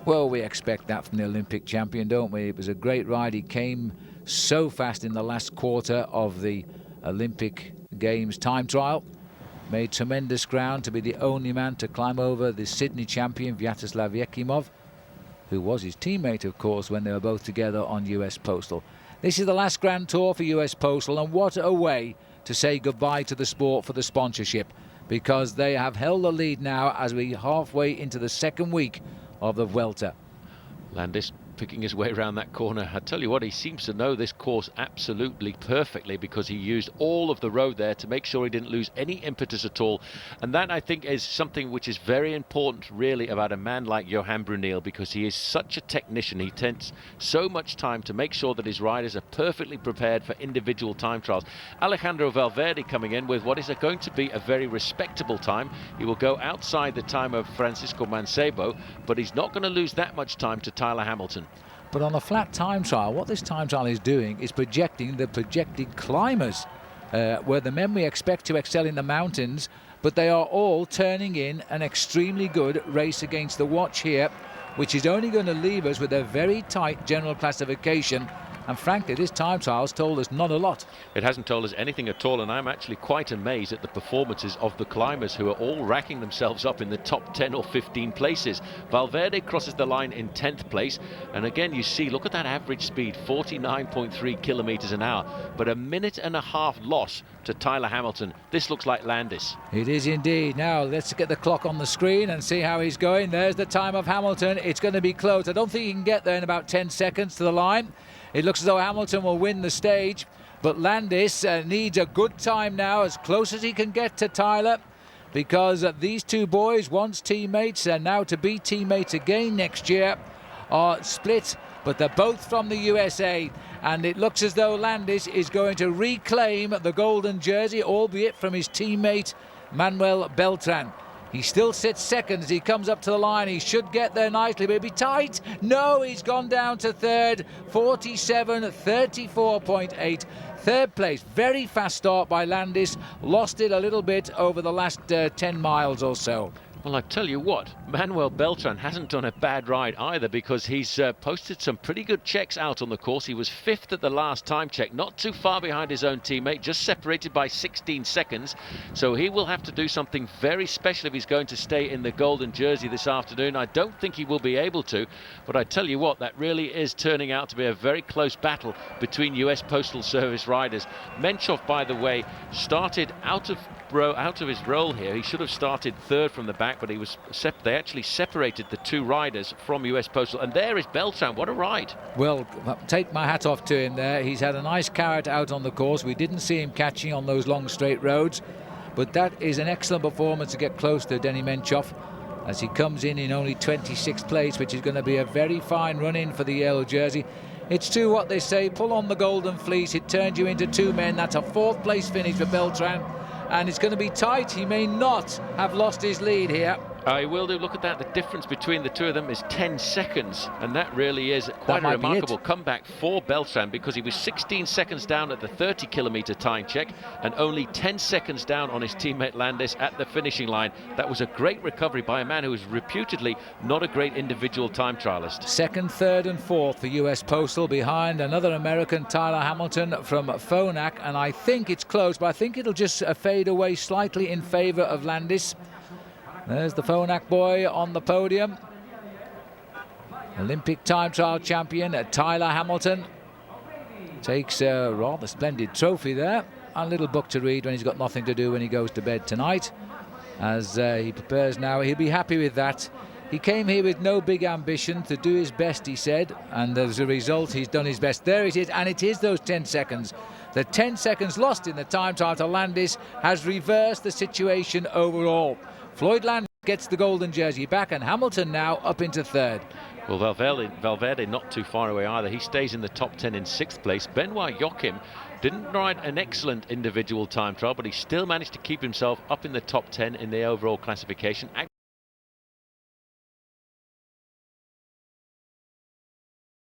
Well, we expect that from the Olympic champion, don't we? It was a great ride. He came so fast in the last quarter of the Olympic Games time trial. Made tremendous ground to be the only man to climb over the Sydney champion Vyacheslav Yekimov, who was his teammate, of course, when they were both together on US Postal. This is the last Grand Tour for US Postal, and what a way to say goodbye to the sport for the sponsorship. because they have held the lead now as we halfway into the second week of the Vuelta. Landis picking his way around that corner. I tell you what, he seems to know this course absolutely perfectly, because he used all of the road there to make sure he didn't lose any impetus at all. And that, I think, is something which is very important really about a man like Johan Bruneel, because he is such a technician. He takes so much time to make sure that his riders are perfectly prepared for individual time trials. Alejandro Valverde coming in with what is going to be a very respectable time. He will go outside the time of Francisco Mancebo, but he's not going to lose that much time to Tyler Hamilton. But on a flat time trial, what this time trial is doing is projecting the projected climbers, where the men we expect to excel in the mountains, but they are all turning in an extremely good race against the watch here, which is only going to leave us with a very tight general classification. And frankly, this time trial's told us not a lot. It hasn't told us anything at all, and I'm actually quite amazed at the performances of the climbers, who are all racking themselves up in the top 10 or 15 places. Valverde crosses the line in 10th place, and again you see, look at that average speed, 49.3 kilometers an hour, but a minute and a half loss to Tyler Hamilton. This looks like Landis. It is indeed. Now let's get the clock on the screen and see how he's going. There's the time of Hamilton. It's going to be close. I don't think he can get there in about 10 seconds to the line. It looks as though Hamilton will win the stage, but Landis needs a good time now, as close as he can get to Tyler, because these two boys, once teammates and now to be teammates again next year, are split, but they're both from the USA, and it looks as though Landis is going to reclaim the golden jersey, albeit from his teammate Manuel Beltran. He still sits second as he comes up to the line. He should get there nicely, but it'll be tight. No, he's gone down to third, 47.34.8. Third place, very fast start by Landis. Lost it a little bit over the last 10 miles or so. Well, I tell you what, Manuel Beltran hasn't done a bad ride either, because he's posted some pretty good checks out on the course. He was 5th at the last time check, not too far behind his own teammate, just separated by 16 seconds. So he will have to do something very special if he's going to stay in the golden jersey this afternoon. I don't think he will be able to, but I tell you what, that really is turning out to be a very close battle between US Postal Service riders. Menchov, by the way, started out of his role here. He should have started third from the back, but he was they actually separated the two riders from US Postal. And there is Beltran. What a ride. Well, take my hat off to him there. He's had a nice carrot out on the course. We didn't see him catching on those long straight roads, but that is an excellent performance to get close to Denny Menchov, as he comes in only 26th place, which is going to be a very fine run-in for the yellow jersey. It's true what they say, pull on the golden fleece, it turns you into two men. That's a 4th place finish for Beltran, and it's going to be tight. He may not have lost his lead here. I will do. Look at that. The difference between the two of them is 10 seconds. And that really is quite a remarkable comeback for Beltran, because he was 16 seconds down at the 30-kilometer time check and only 10 seconds down on his teammate Landis at the finishing line. That was a great recovery by a man who is reputedly not a great individual time trialist. Second, third and fourth for US Postal, behind another American, Tyler Hamilton from Phonak. And I think it's close, but I think it'll just fade away slightly in favor of Landis. There's the Phonak boy on the podium. Olympic time trial champion Tyler Hamilton takes a rather splendid trophy there. A little book to read when he's got nothing to do when he goes to bed tonight. As he prepares now, he'll be happy with that. He came here with no big ambition, to do his best, he said, and as a result he's done his best. There it is, and it is those 10 seconds. The 10 seconds lost in the time trial to Landis has reversed the situation overall. Floyd Landis gets the golden jersey back, and Hamilton now up into third. Well, Valverde not too far away either. He stays in the top 10 in 6th place. Benoit Joachim didn't ride an excellent individual time trial, but he still managed to keep himself up in the top 10 in the overall classification.